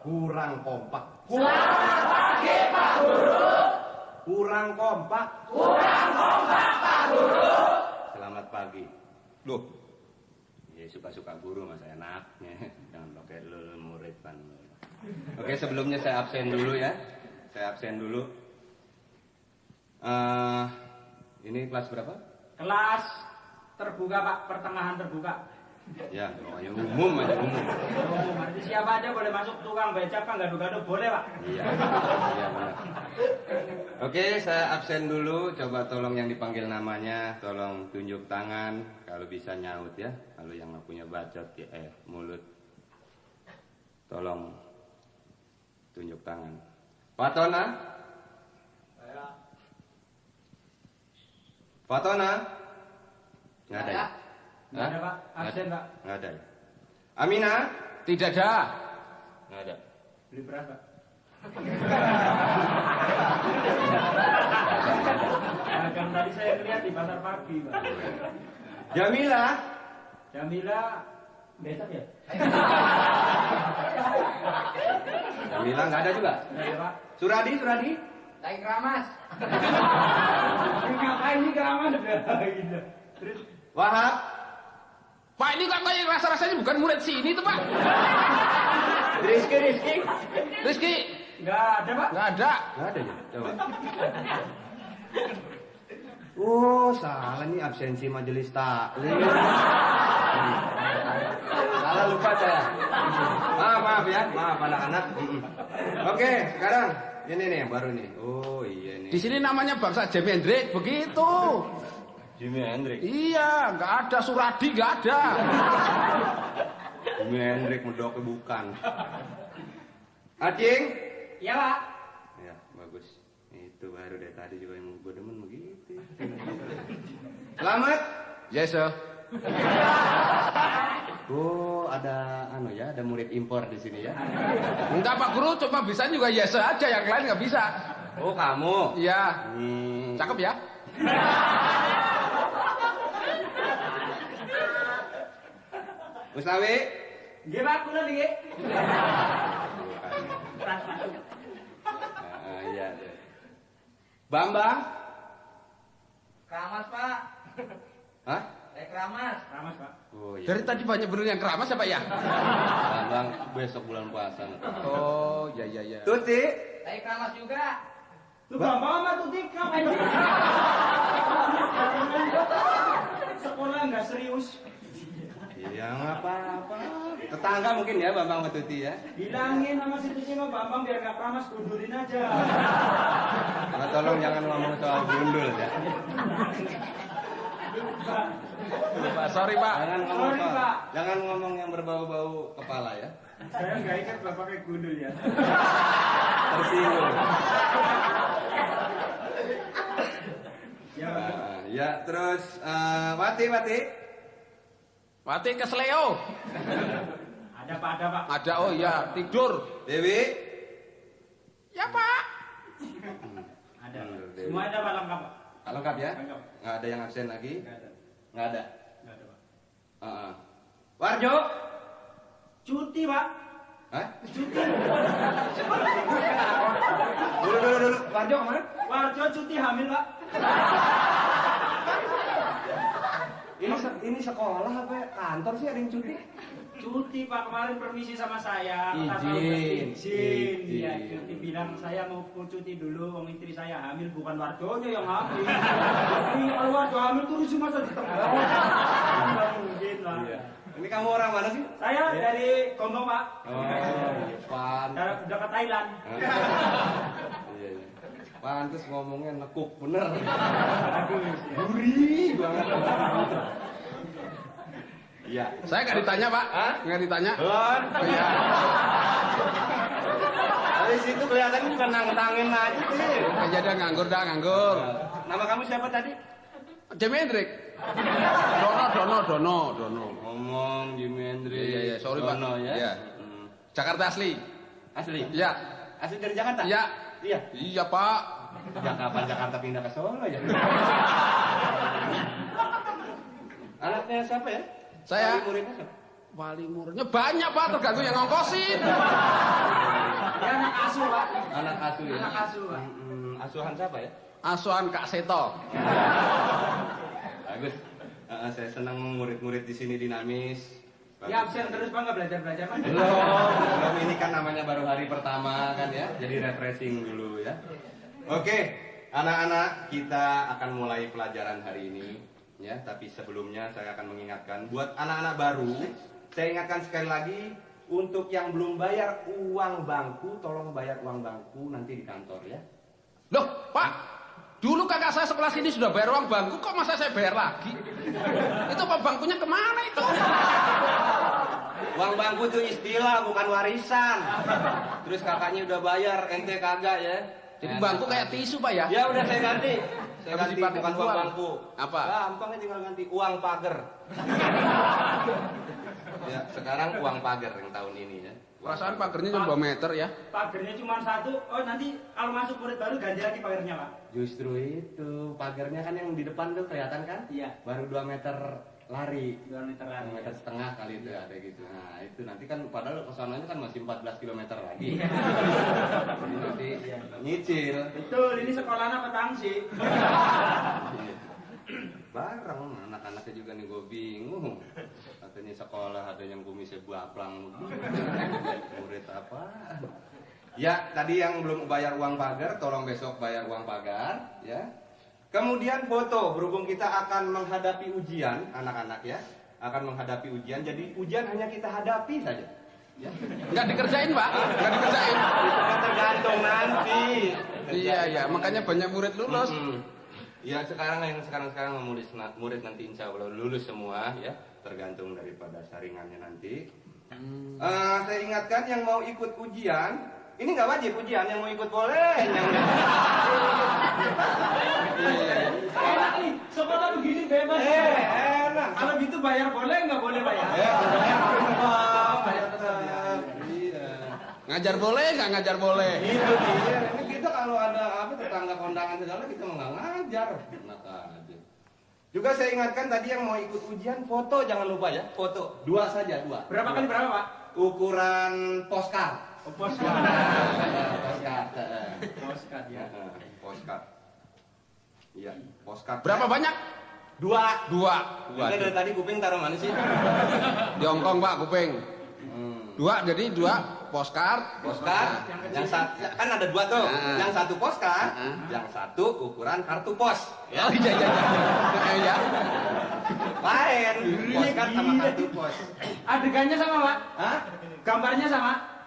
Kurang kompak. Selamat pagi Pak Guru. Kurang kompak. Kurang kompak Pak Guru. Selamat pagi. Loh. Ya suka-suka guru mas enaknya. Jangan pakai lul murid kan. Oke, sebelumnya saya absen dulu ya. Saya absen dulu. Ini kelas berapa? Kelas terbuka Pak, pertengahan terbuka. Ya, pokoknya umum aja umum. Umum, arti siapa aja boleh masuk, tukang becak Pak, gaduh-gaduh boleh Pak. Iya, iya benar. Oke, saya absen dulu. Coba tolong yang dipanggil namanya, tolong tunjuk tangan. Kalau bisa nyaut ya. Kalau yang nggak punya bacot ya, mulut. Tolong tunjuk tangan. Fatona? Saya. Fatona? Nggak ada ya? Nggak ada Pak, absen Pak. Nggak ada ya? Amina? Tidak ada. Nggak ada. Beli beras Pak. Dagang tadi saya lihat di pasar pagi Pak. Jamila? Jamila, besok ya? Jamila nggak ada juga? Nggak ada Pak. Suradi? Suradi? Lagi keramas. Ngapain nih keramas? Gitu. Terus Wahab? Pak, ini kok kayak rasa-rasanya bukan murid sini tuh Pak. Rizky? Rizky? Rizky? nggak ada Pak. Nggak ada. Nggak ada ya? Coba. Oh, salah nih absensi majelis taklim. Salah lupa saya. Maaf ya, maaf anak-anak. Oke, sekarang ini nih yang baru nih. Oh iya nih. Di sini namanya bangsa Jimi Hendrix, begitu. Jimi Hendrix. Iya, nggak ada Suradi, nggak ada. Jimi Hendrix medoknya bukan. Acing? Iya Pak. Ya, bagus. Itu baru dari tadi juga yang gue demen begitu. Selamat. Yes, sir. Oh, ada ada murid impor di sini ya. Enggak Pak Guru, cuma bisa juga yes sir aja, yang lain nggak bisa. Oh, kamu. Iya. Cakep ya. Mustawi? Nggih Pak, kula nggih. Iya. Bambang? Keramas Pak. Hah? Keramas. Keramas Pak. Oh iya. Dari tadi banyak bener yang keramas ya Pak ya? Bambang besok bulan puasa. Oh, ya. Tuti? Lagi keramas juga. Tuh Bambang sama Tuti ngapain sih? Sekolah nggak serius. Iya, nggak apa-apa. Tetangga mungkin ya Bambang sama Tuti ya. Bilangin sama si Tuti sama Bambang biar nggak keramas, gundurin aja. Nah, tolong jangan ngomong soal gundul ya. Pak, sorry Pak. Sorry, Pak. Jangan ngomong yang berbau-bau kepala ya. Saya nggak ingat bapaknya gundul ya. Tersinggung. Ya, Ya, terus Wati. Wati kesleo. ada Pak. Ada, oh iya, tidur. Dewi? Ya Pak. Ada. Dewi. Semua ada Pak, lengkap Pak. Lengkap ya? Lengkap. Nggak ada yang absen lagi? Nggak ada. Nggak ada. Nggak ada Pak. Warjo? Cuti Pak. Hah? Cuti. Dulu. Warjo kemana? Warjo cuti hamil Pak. Ini sekolah apa ya? Kantor sih ada yang cuti? Cuti Pak, kemarin permisi sama saya. Izin. Iya, cuti bilang saya mau cuti dulu, wong istri saya hamil, bukan Warjonya yang hamil. Jadi kalau Warjo hamil terus masa di tengah. Nggak mungkin lah. Iya. Ini kamu orang mana sih? Saya dari Gombong Pak. Oh, pan. Udah ke Thailand. Iya. Pantes ngomongnya nekuk bener. Aduh, Gurih banget. Iya. Saya nggak ditanya Pak. Hah? Nggak ditanya. Don. Oh, iya. Dari situ kelihatannya bukan nangin aja sih. Aja dah nganggur. Nama kamu siapa tadi? Jimi Hendrix. Dono. Ngomong Jimi Hendrix. Iya, sorry Pak. Dono, ya. Iya. Jakarta asli. Asli? Iya. Asli dari Jakarta? Iya. Iya. Iya Pak. Kapan Jakarta pindah ke Solo ya? Anaknya siapa ya? Saya. Wali muridnya siapa? Wali muridnya banyak Pak, tergantung yang ngongkosin. Ya anak asuh, Pak. Anak asuh ya. Anak asuh, Pak. Asuhan siapa ya? Asuhan Kak Seto. Bagus. Saya senang murid-murid di sini dinamis. Ya absen terus Pak, nggak belajar-belajar Pak. Belum, ini kan namanya baru hari pertama kan ya. Jadi refreshing dulu ya. Oke, anak-anak, kita akan mulai pelajaran hari ini ya. Tapi sebelumnya saya akan mengingatkan buat anak-anak baru, saya ingatkan sekali lagi untuk yang belum bayar uang bangku, tolong bayar uang bangku nanti di kantor ya. Loh, Pak, dulu kakak saya sekelas ini sudah bayar uang bangku, kok masa saya bayar lagi? Itu Pak bangkunya kemana itu? Uang bangku itu istilah, bukan warisan. Terus kakaknya udah bayar, ente kagak ya. Jadi bangku kayak tisu, Pak ya? Ya udah saya ganti. Saya Habis ganti dipakai bukan uang dijual. bangku. Apa? Gampang tinggal ganti uang pagar. Ya, sekarang uang pagar yang tahun ini ya. Perasaan pagernya cuma 2 meter ya. Pagernya cuma 1. Oh nanti kalau masuk murid baru ganti lagi pagernya Pak. Justru itu, pagarnya kan yang di depan tuh kelihatan kan? Iya. Baru 2 meter lari. 2 meter 2 lagi. meter setengah kali itu ada gitu. Nah, itu nanti kan padahal kesananya kan masih 14 km lagi. Iya. Jadi nanti nyicil. Betul, ini sekolahnya petang sih. Iya. Bareng anak-anaknya juga nih gue bingung. Katanya sekolah ada yang kumisnya baplang. Murid apa? Ya, tadi yang belum bayar uang pagar, tolong besok bayar uang pagar, ya. Kemudian foto, berhubung kita akan menghadapi ujian, anak-anak ya, akan menghadapi ujian. Jadi ujian hanya kita hadapi saja. Ya. Nggak dikerjain, Pak. Nggak dikerjain. Itu kan tergantung nanti. Iya, iya. Makanya banyak murid lulus. Ya sekarang murid nanti insya Allah lulus semua ya, tergantung daripada saringannya nanti. Saya ingatkan yang mau ikut ujian, ini nggak wajib ujian, yang mau ikut boleh. Enak nih, sekolah begini bebas. Enak. Kalau gitu bayar boleh nggak boleh bayar? Bayar tetap. Iya. Ngajar boleh, nggak ngajar boleh. Itu dia. Ini kita kalau ada apa tetangga kondangan segala kita mau nggak ngajar. Enak aja. Juga saya ingatkan tadi yang mau ikut ujian foto jangan lupa ya, foto 2 saja 2. Berapa kali berapa Pak? Ukuran postcard. Oh, postcard. Postcard. Postcard ya. Postcard. Iya, postcard. Berapa banyak? 2. 2. Kita dari tadi kuping taruh mana sih? Di Hongkong, Pak, kuping. 2, jadi 2 postcard. Postcard. Yang satu kan ada 2 tuh. Yang satu postcard, yang satu ukuran kartu pos. Oh, iya, iya, iya. Ya. Lain. Postcard sama kartu pos. Adegannya sama Pak? Hah? Gambarnya sama?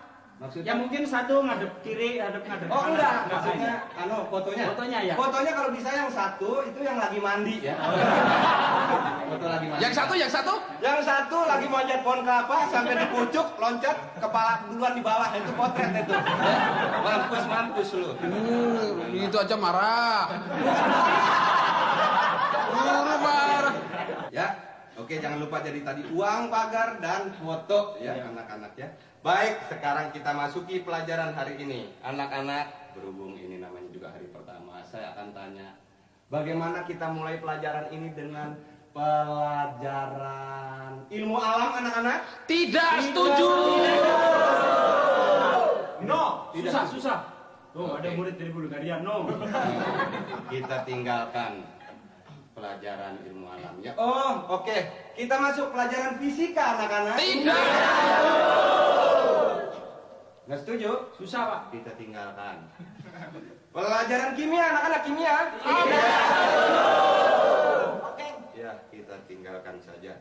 Maksudnya? Ya mungkin satu ngadep kiri, ngadep Oh kanan. enggak, maksudnya fotonya. Fotonya ya. Fotonya kalau bisa yang satu itu yang lagi mandi ya. Foto lagi mandi. Yang satu? Yang satu lagi manjat pohon kelapa sampai di pucuk loncat kepala duluan di bawah itu potret itu. Ya. Mampus lu. Itu aja marah. Guru marah. Ya. Oke, jangan lupa jadi tadi uang pagar dan foto ya anak-anak ya. Baik, sekarang kita masuki pelajaran hari ini. Anak-anak, berhubung ini namanya juga hari pertama, saya akan tanya, bagaimana kita mulai pelajaran ini dengan pelajaran ilmu alam anak-anak? Tidak setuju. No, Tidak. susah. Oh, ada Oke. murid dari Bulgaria. No. Kita tinggalkan pelajaran ilmu alamnya. Oh, oke. Kita masuk pelajaran fisika anak-anak. Tidak. Nggak setuju? Susah Pak. Kita tinggalkan. Pelajaran kimia anak-anak, kimia. Ya, kita tinggalkan saja.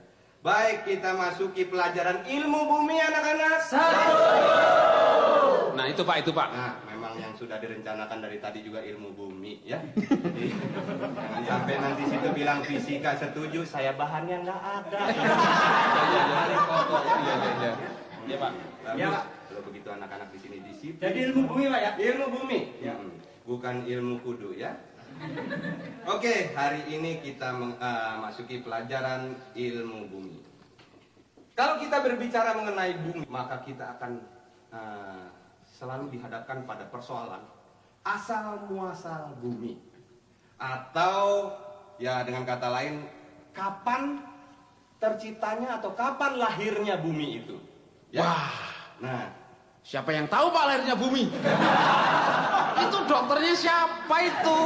Baik, kita masuki pelajaran ilmu bumi anak-anak. Nah, itu Pak. Nah, memang yang sudah direncanakan dari tadi juga ilmu bumi ya. Jadi, jangan sampai nanti situ bilang fisika setuju, saya bahannya nggak ada. Iya. Iya, Pak. Bagus. Ya, Pak. Kalau begitu anak-anak di sini disiplin. Jadi ilmu bumi Pak ya? Ilmu bumi, bukan ilmu kudu ya. Oke, hari ini kita masuki pelajaran ilmu bumi. Kalau kita berbicara mengenai bumi, maka kita akan selalu dihadapkan pada persoalan asal muasal bumi, atau ya dengan kata lain, kapan terciptanya atau kapan lahirnya bumi itu. Ya? Wah. Nah, Siapa yang tahu Pak lahirnya bumi? Itu dokternya siapa itu?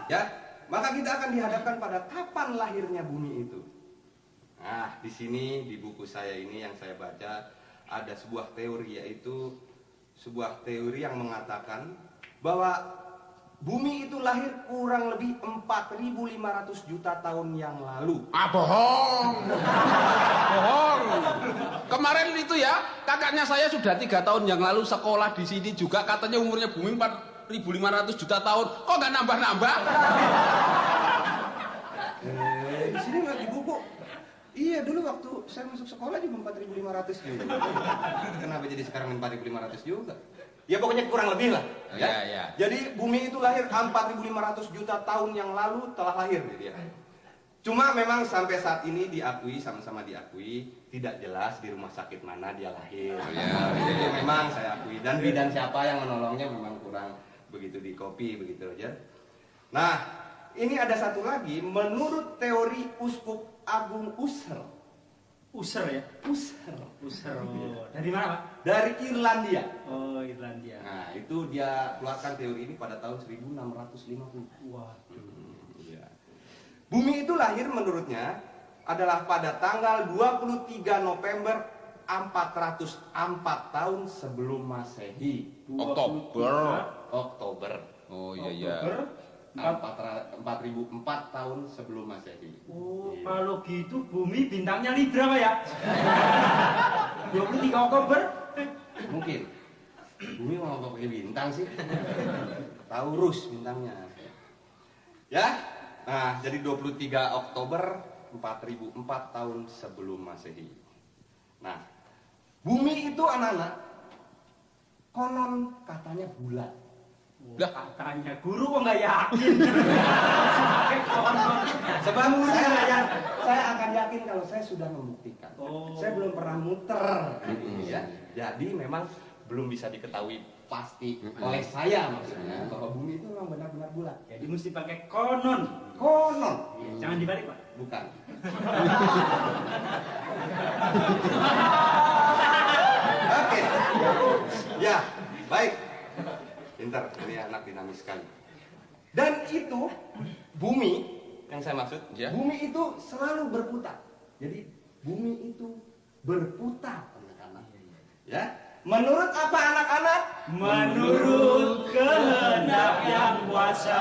Ya, maka kita akan dihadapkan pada kapan lahirnya bumi itu. Nah, di sini di buku saya ini yang saya baca ada sebuah teori, yaitu sebuah teori yang mengatakan bahwa bumi itu lahir kurang lebih 4.500 juta tahun yang lalu. Bohong. Bohong. Kemarin itu ya, kakaknya saya sudah 3 tahun yang lalu sekolah di sini juga, katanya umurnya bumi 4.500 juta tahun. Kok nggak nambah-nambah? Di sini nggak di buku. Iya, dulu waktu saya masuk sekolah juga 4.500 juga. Kenapa jadi sekarang 4.500 juga? Ya pokoknya kurang lebih lah. Ya. Ya. Jadi bumi itu lahir 4.500 juta tahun yang lalu telah lahir gitu ya. Cuma memang sampai saat ini diakui, sama-sama diakui, tidak jelas di rumah sakit mana dia lahir. Jadi memang saya akui, dan bidan siapa yang menolongnya memang kurang begitu di copy begitu aja. Nah, ini ada satu lagi, menurut teori Uskup Agung Husserl. User ya? Husserl. Oh, dari mana Pak? Dari Irlandia. Oh, Irlandia. Nah, itu dia keluarkan teori ini pada tahun 1650. Waduh. Iya. Bumi itu lahir menurutnya adalah pada tanggal 23 November 404 tahun sebelum Masehi. Oktober. Oh iya. 4.004 tahun sebelum Masehi. Oh, Iya. kalau gitu bumi bintangnya Libra Pak ya? 23 Oktober? Mungkin. Bumi mau pakai bintang sih. Taurus bintangnya. Ya. Nah, jadi 23 Oktober 4.004 tahun sebelum Masehi. Nah, bumi itu anak-anak konon katanya bulat. Lah, Katanya guru kok nggak yakin? Sebab saya akan yakin kalau saya sudah membuktikan. Oh. Saya belum pernah muter ini ya. Jadi memang belum bisa diketahui pasti oleh saya maksudnya bahwa bumi itu memang benar-benar bulat. Jadi mesti pakai konon. Konon. Jangan dibalik Pak. Bukan. Oke. Ya, baik. Pintar, ini anak dinamis sekali. Dan itu bumi yang saya maksud, Ya. bumi itu selalu berputar. Jadi bumi itu berputar, anak-anak. Ya. Menurut apa anak-anak? Menurut kehendak yang kuasa.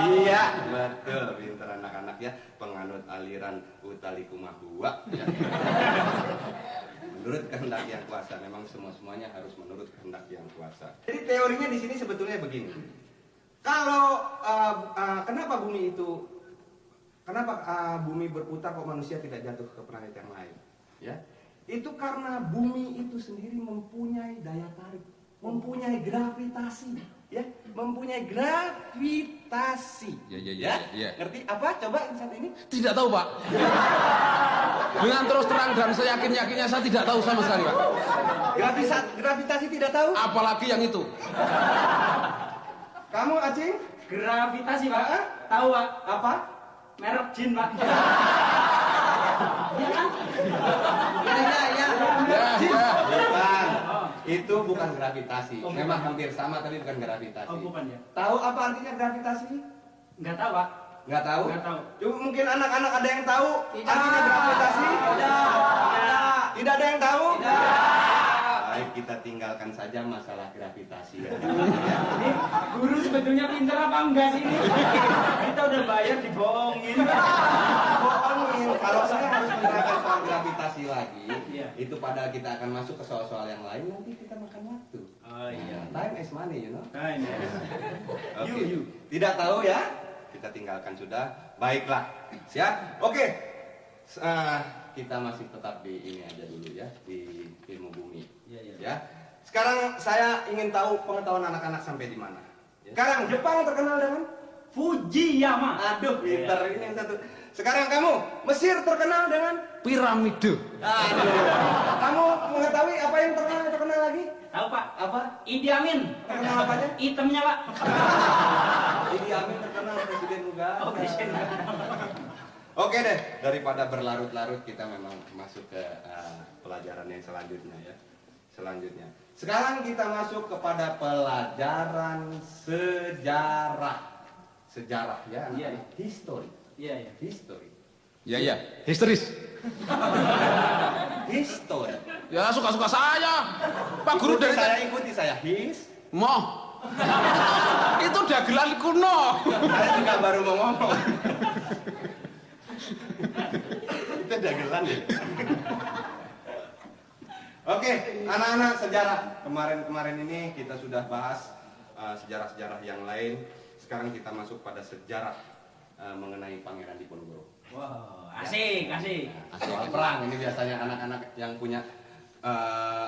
Iya, betul, pintar anak-anak ya, penganut aliran Utalikumahua. Ya. Menurut kehendak yang kuasa, memang semuanya harus menurut kehendak yang kuasa. Jadi teorinya di sini sebetulnya begini. Kalau kenapa bumi berputar kok manusia tidak jatuh ke planet yang lain? Ya, itu karena bumi itu sendiri mempunyai daya tarik, mempunyai gravitasi, ya, mempunyai gravitasi. Ya. Ngerti apa? Coba saat ini. Tidak tahu Pak. Dengan terus terang dan seyakin-yakinnya saya tidak tahu sama sekali Pak. Gravitasi tidak tahu? Apalagi yang itu. Kamu Acing? Gravitasi Pak. Tahu Pak? Apa? Merek jin Pak. Ya. Ya. Bukan. Itu bukan gravitasi. Memang hampir sama tapi bukan gravitasi. Oh bukan ya? Tahu apa artinya gravitasi? Nggak tahu Pak. Nggak tahu? Nggak tahu. Cuma mungkin anak-anak ada yang tahu Tidak. artinya gravitasi? Tidak ada yang tahu? Baik, kita tinggalkan saja masalah gravitasi. Ya. Ini guru sebetulnya pinter apa enggak sih ini? Kita udah bayar dibohongin. Bohongin. Kalau saya harus menerangkan soal gravitasi lagi, Iya. itu padahal kita akan masuk ke soal-soal yang lain, nanti kita makan waktu. Oh iya. Time is money, you know. Nah, ini. Oke. You. Tidak tahu ya? Kita tinggalkan sudah. Baiklah. Siap? Oke. Kita masih tetap di ini aja dulu ya, di ilmu bumi. Iya. Ya. Sekarang saya ingin tahu pengetahuan anak-anak sampai di mana. Sekarang Jepang terkenal dengan Fujiyama. aduh, pinter ini yang satu. Sekarang kamu Mesir terkenal dengan Piramide. aduh. Kamu mengetahui apa yang terkenal lagi? Tahu Pak? Apa? Idi Amin. Terkenal apa aja? Itemnya Pak. Idi Amin terkenal presiden Uganda. Oh, presiden. Oke deh, daripada berlarut-larut kita memang masuk ke pelajaran yang selanjutnya ya. selanjutnya. Sekarang kita masuk kepada pelajaran sejarah. Sejarah ya, Iya. history. Iya, iya. History. Ya ya, histeris. History. Ya suka-suka saya. Pak Guru dari Ikuti saya. Moh. Itu dagelan kuno. Saya juga baru mau ngomong. Itu dagelan ya. Oke, anak-anak sejarah. Kemarin ini kita sudah bahas sejarah-sejarah yang lain. Sekarang kita masuk pada sejarah mengenai Pangeran Diponegoro. Wow, asik, asik. Soal perang ini biasanya anak-anak yang punya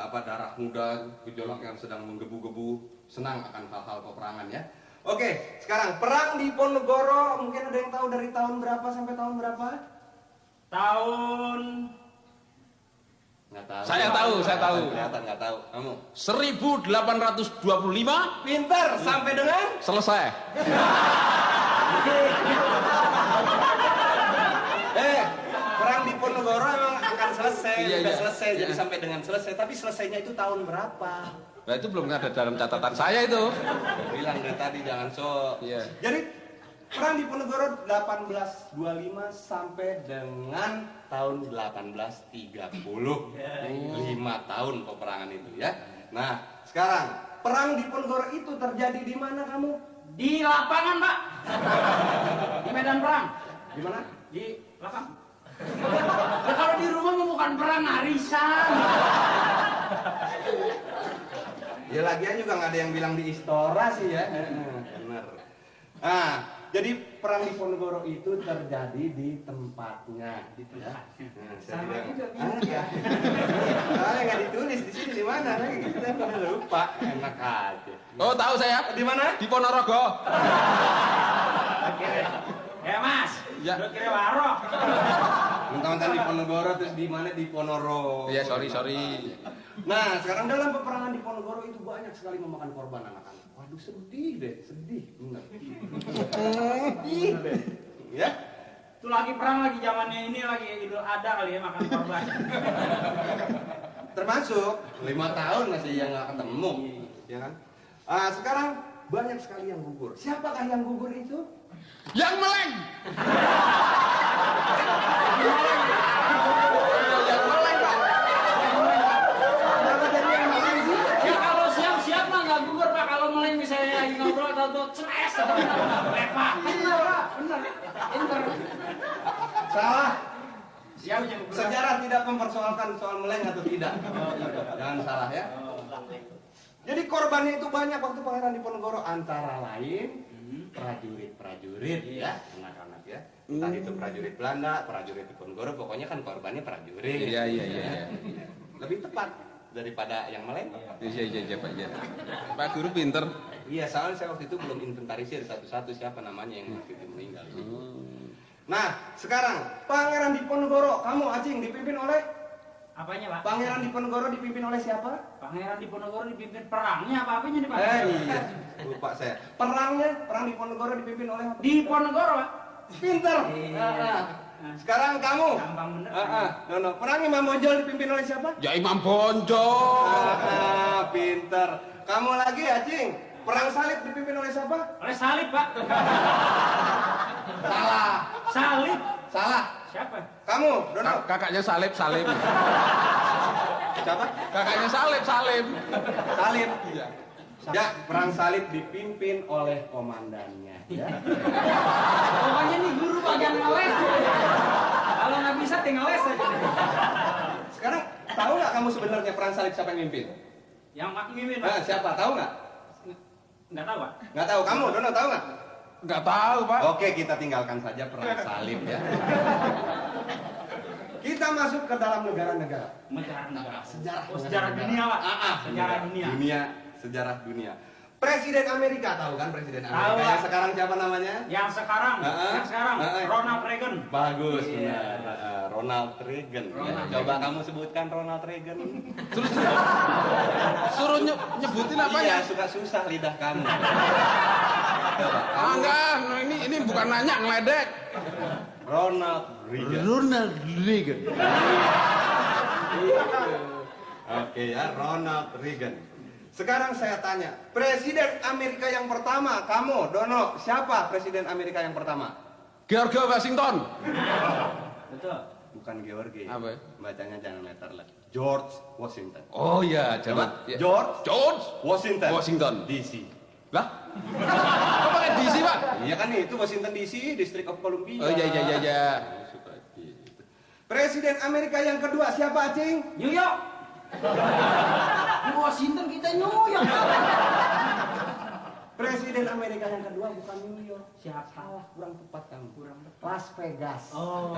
darah muda, gejolak yang sedang menggebu-gebu, senang akan hal-hal peperangan ya. Oke, sekarang perang di Diponegoro mungkin ada yang tahu dari tahun berapa sampai tahun berapa? Tahun Nggak tahu. Saya tahu, saya tahu. Kelihatan nggak tahu. Kamu 1825 pintar sampai dengan selesai. perang di Diponegoro emang akan selesai, Iya, udah iya. selesai, jadi Iya. sampai dengan selesai. Tapi selesainya itu tahun berapa? Nah itu belum ada dalam catatan saya itu. Bilang dari tadi jangan sok. Iya. Jadi perang di Diponegoro 1825 sampai dengan tahun 1830. 5 tahun peperangan itu ya. Nah, sekarang perang di Diponegoro itu terjadi di mana kamu? di lapangan, Pak. Di medan perang. Di mana? Di lapangan. Ya, kalau di rumah mah bukan perang, arisan. Ya lagian juga nggak ada yang bilang di Istora sih ya. Benar. Nah, jadi perang di Diponegoro itu terjadi di tempatnya. Ya. Nah, Sama bilang, juga, ya. Soalnya nggak ditulis di sini di mana? Kita udah lupa. Enak aja. Oh tahu saya. Di mana? Di Ponorogo. Ya, Mas. Ya. Udah kira warok. Mentang-mentang di Diponegoro terus di mana di Ponorogo. Iya sorry. Nah, sekarang dalam peperangan di Diponegoro itu banyak sekali memakan korban anak-anak. Waduh, sedih deh, sedih. Benar. Sedih deh. Ya. Itu lagi perang, lagi zamannya ini, lagi Idul Adha kali ya, makan korban. Termasuk 5 tahun masih yang nggak ketemu, ya kan? Sekarang banyak sekali yang gugur. Siapakah yang gugur itu? Yang meleng. Yang meleng Pak. Kenapa jadi yang meleng sih? Ya kalau siap-siap mah nggak gugur, Pak. Kalau mulai misalnya lagi ngobrol atau ceres atau lepak. Bener, Pak. Bener. Pinter. Salah. Siap aja gugur. Sejarah tidak mempersoalkan soal meleng atau tidak. Jangan salah ya. Jadi korbannya itu banyak waktu Pangeran Diponegoro, antara lain prajurit-prajurit ya, anak-anak ya. Entah itu prajurit Belanda, prajurit Diponegoro, pokoknya kan korbannya prajurit. Iya. Lebih tepat daripada yang meleng. Iya Pak. Iya. Pak Guru pinter. Iya, soalnya saya waktu itu belum inventarisir satu-satu siapa namanya yang waktu itu meninggal. Nah, sekarang Pangeran Diponegoro, kamu Acing dipimpin oleh Apanya, Pak? Pangeran Diponegoro dipimpin oleh siapa? Pangeran Diponegoro dipimpin perangnya apa-apanya nih, Pak? Iya, lupa saya. Perang Diponegoro dipimpin oleh apa? Diponegoro, Pak. Pinter. Iya. Sekarang kamu. Gampang bener. Perang Imam Bonjol dipimpin oleh siapa? Ya Imam Bonjol. Pinter. Kamu lagi Acing. Perang Salib dipimpin oleh siapa? Oleh salib, Pak. Salah. Salib. Salah. Siapa? Kamu, Dono. Kakaknya Salib. Siapa? Kakaknya Salib. Salib. Iya. Ya, perang Salib dipimpin oleh komandannya. Ya. Pokoknya nih guru bagian ngeles. Kalau nggak bisa tinggal les aja. Sekarang tahu nggak kamu sebenarnya perang Salib siapa yang mimpin? Yang makin mimin, Pak. Siapa? Tahu nggak? Nggak tahu, Pak. Nggak tahu. Kamu, Dono, tahu nggak? Nggak tahu Pak. Oke, kita tinggalkan saja perang Salib ya. Kita masuk ke dalam negara-negara. Negara. Sejarah. Oh, sejarah dunia, Pak. Sejarah dunia. Sejarah dunia. Presiden Amerika tahu kan Presiden Tahu, Amerika Pak. yang sekarang siapa namanya? Yang sekarang, Ronald Reagan. Bagus, Iya. benar. Ronald Reagan. Ronald Coba kamu sebutkan Ronald Reagan. Terus suruh nyebutin Iya, apanya? suka susah lidah kamu. Coba. Enggak, ini bukan nanya ngeledek. Ronald Reagan. Ronald Reagan. Oke ya, Ronald Reagan. Sekarang saya tanya, Presiden Amerika yang pertama, kamu, Dono, siapa Presiden Amerika yang pertama? George Washington. Betul. Bukan George. Apa ya? Bacanya jangan letter lah. George Washington. Oh iya, jangan. Coba. Ya. George Washington. Washington DC. Lah? Kok pakai DC, Pak? Iya kan itu Washington DC, District of Columbia. Oh iya. Suka gitu. Presiden Amerika yang kedua siapa, Acing? New York. Di Washington kita New York. Presiden Amerika yang kedua bukan New York. Siapa? Salah, kurang tepat kamu. Kurang tepat. Las Vegas. Oh.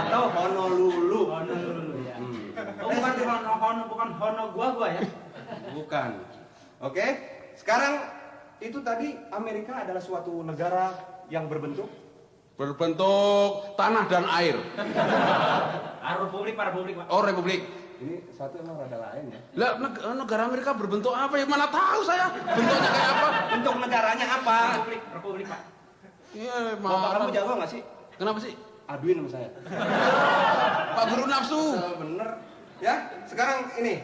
Atau Honolulu. Honolulu ya. Hmm. Oh, bukan Hono gua ya. Bukan. Oke. Sekarang itu tadi Amerika adalah suatu negara yang berbentuk Berbentuk tanah dan air. Republik, Pak. Oh, republik. ini satu emang rada lain ya. Lah, negara Amerika berbentuk apa ya? Mana tahu saya. Bentuknya kayak apa? Bentuk negaranya apa? Republik, Pak. Iya, Bapak kamu malah. jago nggak sih? Kenapa sih? Aduin sama saya. Pak Guru nafsu. Bener. Ya. Sekarang ini,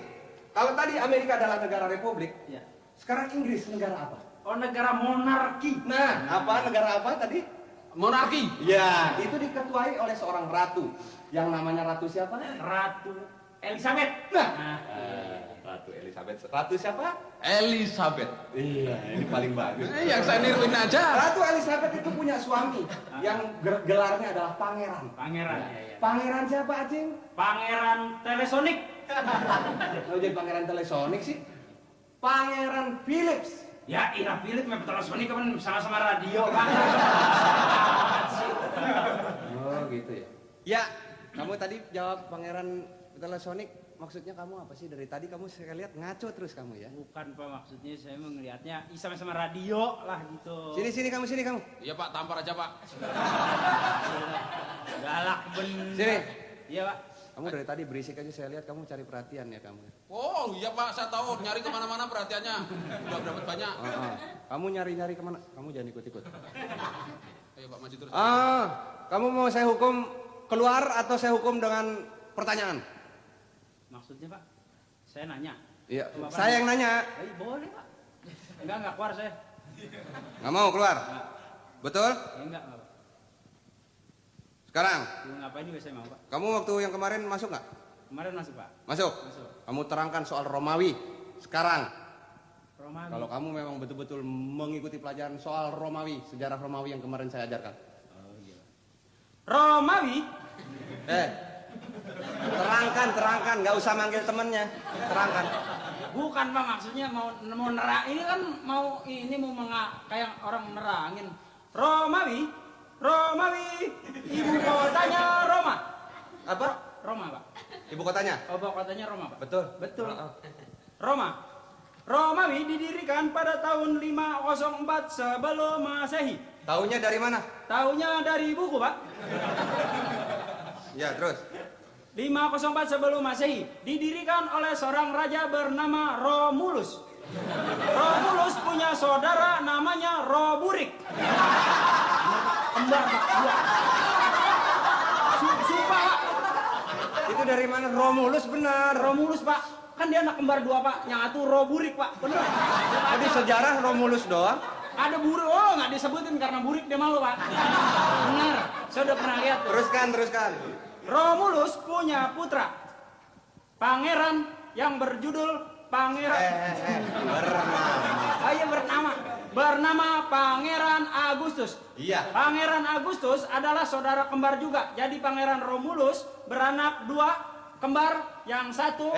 kalau tadi Amerika adalah negara republik, Ya. sekarang Inggris negara apa? Oh, negara monarki. Nah, negara apa tadi? Monarki. Ya, itu diketuai oleh seorang ratu. Yang namanya ratu siapa? Ratu Elizabeth. Nah. Ratu Elizabeth. Ratu siapa? Elizabeth. Iya, ini paling bagus. Yang saya niruin aja. Ratu Elizabeth itu punya suami yang gelarnya adalah pangeran. Pangeran. Ya. Pangeran siapa, Acing? Pangeran Telesonic. Kalau jadi pangeran Telesonic sih? Pangeran Philips. Ya, Ira Philip sama Telesonic kan sama-sama radio, Pak. Oh, gitu ya. Ya, kamu tadi jawab pangeran Telesonic. Maksudnya kamu apa sih? Dari tadi kamu saya lihat ngaco terus kamu ya. Bukan, Pak, maksudnya saya melihatnya sama-sama radio lah gitu. Sini kamu. Iya, Pak, tampar aja, Pak. Galak bener. Sini. Iya, Pak. Kamu dari tadi berisik aja, saya lihat kamu cari perhatian ya kamu. Oh, iya, Pak, saya tahu. Nyari kemana-mana perhatiannya. Udah dapat banyak. Kamu nyari-nyari kemana? Kamu jangan ikut-ikut. Ayo, Pak, maju terus. Kamu mau saya hukum keluar atau saya hukum dengan pertanyaan? Maksudnya, Pak, saya nanya. Iya, Bapak saya yang nanya. Boleh, Pak. Enggak keluar saya. Nggak mau keluar? Betul? Ya, enggak, Pak. Sekarang, Ngapain juga saya mau, Pak. kamu waktu yang kemarin masuk nggak? Kemarin masuk, Pak. Masuk? Masuk. Kamu terangkan soal Romawi. Sekarang, Romawi. kalau kamu memang betul-betul mengikuti pelajaran soal Romawi, sejarah Romawi yang kemarin saya ajarkan. Romawi. Terangkan, nggak usah manggil temennya. Terangkan. Bukan, Pak, maksudnya mau nerang. Ini kan mau kayak orang nerangin. Romawi, ibu kotanya Roma. Apa? Roma, Pak. Ibu kotanya? Ibu kotanya Roma, Pak. Betul. Roma. Romawi didirikan pada tahun 504 sebelum Masehi. Tahunya dari mana? Tahunnya dari buku, Pak. Ya, terus. 504 sebelum Masehi didirikan oleh seorang raja bernama Romulus. Romulus punya saudara namanya Roburik. Kembar, Pak. Sumpah, Pak. Itu dari mana? Romulus benar. Romulus, Pak. Kan dia anak kembar dua, Pak. Yang satu Roburik, Pak. Bener. Jadi sejarah Romulus doang. Ada burik. Oh, nggak disebutin karena burik dia malu, Pak. Bener. Saya udah pernah lihat. Tuh. Teruskan. Romulus punya putra. Pangeran yang berjudul Pangeran. Bernama Pangeran Agustus. Iya. Pangeran Agustus adalah saudara kembar juga. Jadi Pangeran Romulus beranak dua kembar, yang satu.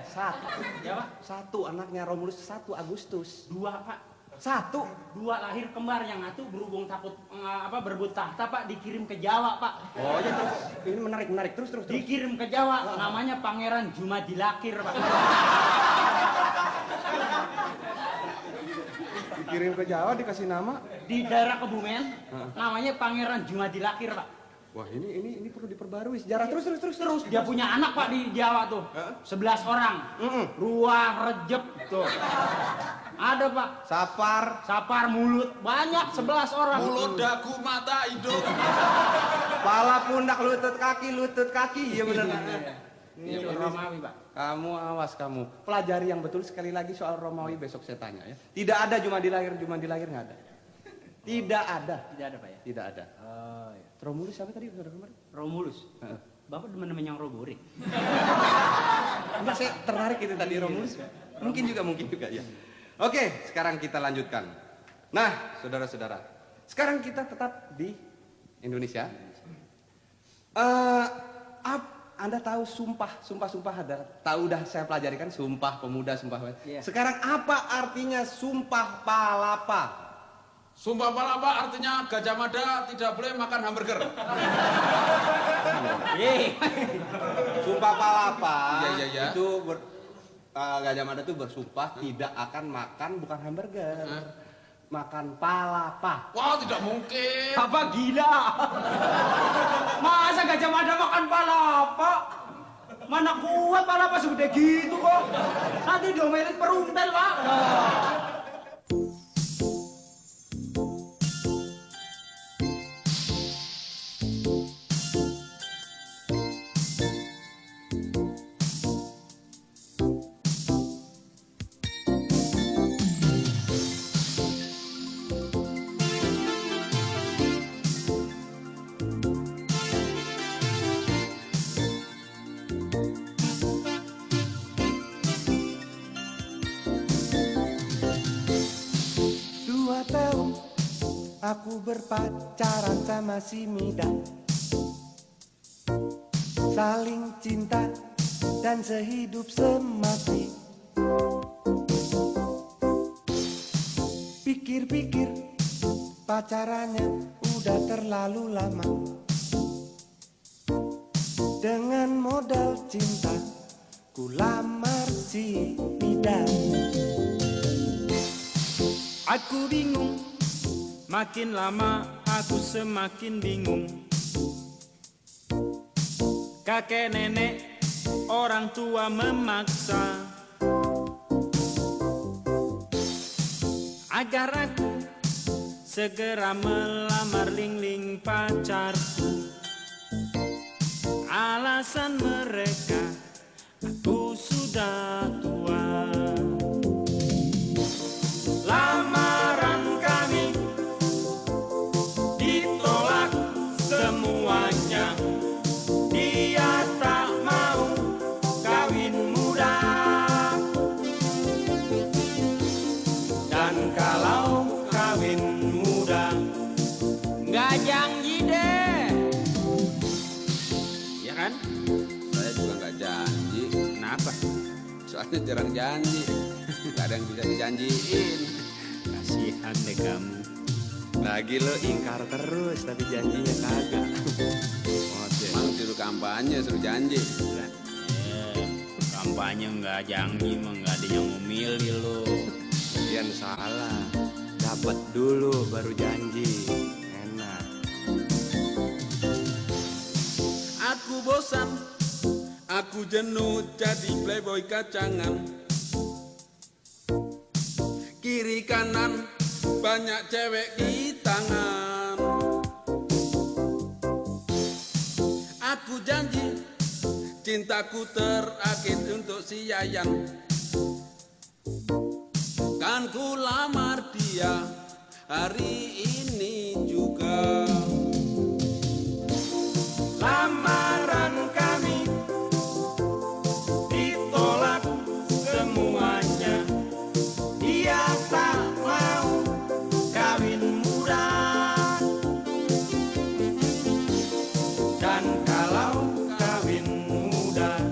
Satu. Ya, Pak? Satu anaknya Romulus, 1 Agustus. Dua, Pak. 1. Dua lahir kembar, yang satu berhubung takut berebut tahta, Pak, dikirim ke Jawa, Pak. Oh ya, terus. Ini menarik. Terus. Dikirim ke Jawa, namanya Pangeran Jumadilakir, Pak. Dikirim ke Jawa dikasih nama. Di daerah Kebumen, namanya Pangeran Jumadilakir, Pak. Wah, ini perlu diperbarui sejarah. Terus. Terus dia punya anak, Pak, di Jawa tuh. 11 orang. Ruah, Rejep tuh. Ada, Pak. Sapar, Mulut. Banyak, 11 orang. Mulut, dagu, mata, hidung. Pala, pundak, lutut, kaki. Iya benar. Ini Romawi, Pak. Kamu awas kamu. Pelajari yang betul sekali lagi soal Romawi besok saya tanya ya. Tidak ada cuma di lahir nggak ada. Tidak ada. Tidak ada, Pak ya? Tidak ada. Oh, iya. Romulus siapa tadi? Saudara kemarin? Romulus. Bapak demen-demen yang robore. Enggak, saya tertarik itu tadi Romulus. Mungkin juga ya. Oke, sekarang kita lanjutkan. Nah, saudara-saudara, sekarang kita tetap di Indonesia. Anda tahu sumpah ada. Tahu dah saya pelajari kan sumpah pemuda, sumpah. Iya. Sekarang apa artinya sumpah palapa? Sumpah palapa artinya Gajah Mada tidak boleh makan hamburger. Sumpah palapa. Iya. Itu Gajah Mada itu bersumpah tidak akan makan bukan hamburger. Makan palapa. Wah, tidak mungkin. Apa gila? Masa Gajah Mada makan palapa? Mana kuat palapa segede gitu kok. Nanti diomelin peruntel, Pak. Aku berpacaran sama si Mida, saling cinta dan sehidup semati. Pikir-pikir pacarannya udah terlalu lama. Dengan modal cinta ku lamar si Mida. Aku bingung, makin lama aku semakin bingung. Kakek nenek orang tua memaksa agar aku segera melamar Ling-Ling pacarku. Alasan mereka, aku sudah tua. Lamaran kami ditolak semuanya. Dia tak mau kawin muda. Dan kalau kawin muda nggak janji deh. Ya kan? Saya juga nggak janji. Kenapa? Soalnya jarang janji. Gak ada yang bisa dijanjiin. Kasihan deh kamu. Lagi lo ingkar terus tapi janjinya kagak. Emang suruh kampanye, suruh janji. Kampanye nggak janji mah nggak ada yang memilih lo. Yang salah. Dapat dulu baru janji. Enak. Aku bosan, aku jenuh jadi playboy kacangan. Kiri kanan banyak cewek di tangan. Aku janji cintaku terakhir untuk si Yayan. Kan ku lamar dia hari ini juga. Lamaran kami ditolak semuanya. Dia tak mau kawin muda. Dan kalau kawin muda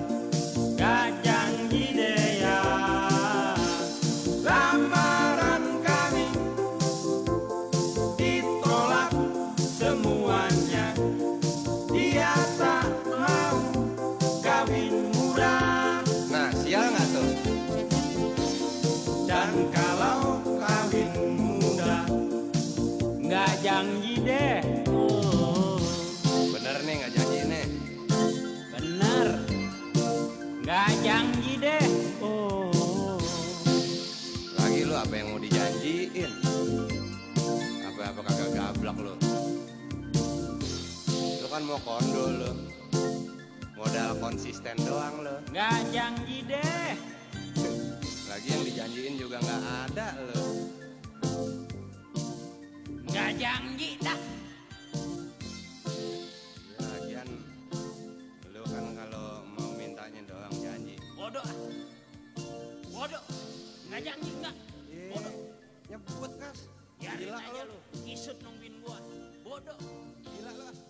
gak janji deh ya. Lamaran kami ditolak semuanya. Dia tak mau kawin muda. Nah, sial nggak tuh? Dan kalau kawin muda nggak janji deh. Bener nih nggak janji nih. Bener, nggak janji deh. Lagi lu apa yang mau dijanjiin? Apa kagak gablak lu kan mau kondo lu. Modal konsisten doang lo. Nggak janji deh. Lagi yang dijanjiin juga nggak ada lo. Nggak janji dah. Lagian lo kan kalau mau mintanya doang janji. Bodoh. Bodoh. Nggak janji nggak. Bodoh. Nyebut kas. Biarin Gila aja lo. lu. Isut nungguin gua. Bodoh. Gila lo.